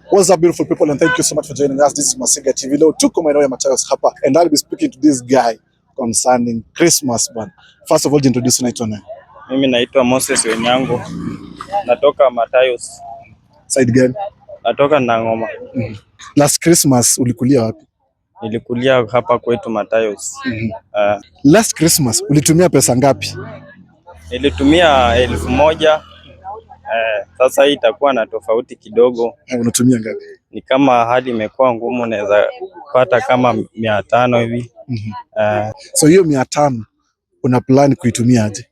What's up, beautiful people, and thank you so much for joining us. This is Masiga TV. Leo tuko maeneo ya Matayos hapa, and I'll be speaking to this guy concerning Christmas ban. First of all, introduce unaitwa nani? Mimi naitwa Moses Wenyango. Natoka Matayos. Side gani? Natoka Nangoma. Last Christmas ulikulia wapi? Nilikulia hapa kwetu Matayos. Last Christmas ulitumia pesa ngapi? Nilitumia 1,000. Sasa hii itakuwa na tofauti kidogo. Unatumia ngapi? Ni kama hali imekuwa ngumu, naweza pata kama 500 hivi. So hiyo 500 una plan kuitumia aje?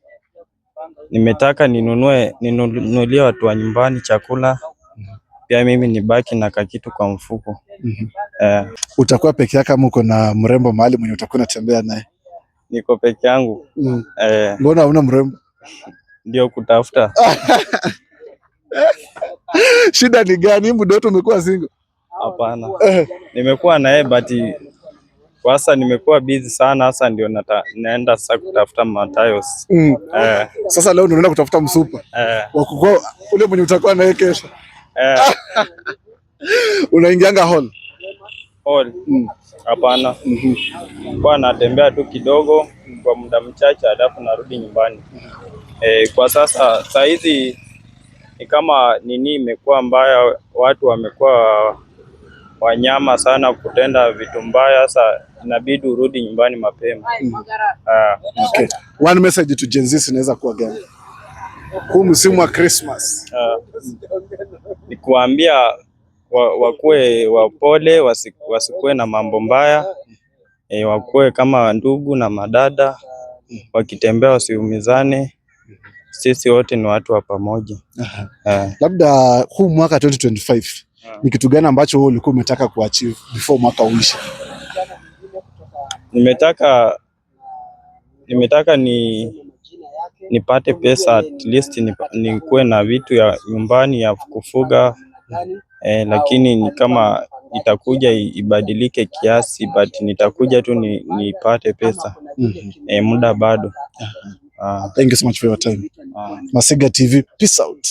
Nimetaka ninunulie watu wa nyumbani chakula. Pia mimi nibaki na kakitu kwa mfuko. Utakuwa peke yako ama uko na mrembo mahali mwenye utakuwa unatembea naye? Niko peke yangu. Mbona huna mrembo? Ndio kutafuta. Shida ni gani? Muda wote umekuwa single? Hapana. Nimekuwa naye but kwa sasa nimekuwa busy sana, sasa ndio naenda sasa kutafuta Matayos. Sasa leo unaenda kutafuta msupa. Wakukua ule mwenye utakuwa naye kesho. Unaingianga hall? Hall? Hapana. Kwa natembea tu kidogo kwa muda mchache alafu narudi nyumbani. Kwa sasa saa hizi ni kama nini imekuwa mbaya, watu wamekuwa wanyama sana kutenda vitu mbaya, sasa inabidi urudi nyumbani mapema. Okay. One message to Gen Z inaweza kuwa gani? Huu msimu wa Christmas. Ni kuambia wakuwe wapole, wasikuwe na mambo mbaya. Wakuwe kama ndugu na madada, wakitembea wasiumizane. Sisi wote ni watu wa pamoja. Labda huu mwaka 2025 ni kitu gani ambacho wewe ulikuwa umetaka kuachieve before mwaka uishe? Nimetaka nipate pesa, at least nikuwe na vitu ya nyumbani ya kufuga. Lakini ni kama itakuja ibadilike kiasi, but nitakuja tu nipate pesa. Muda bado. Thank you so much for your time. Masiga TV, peace out.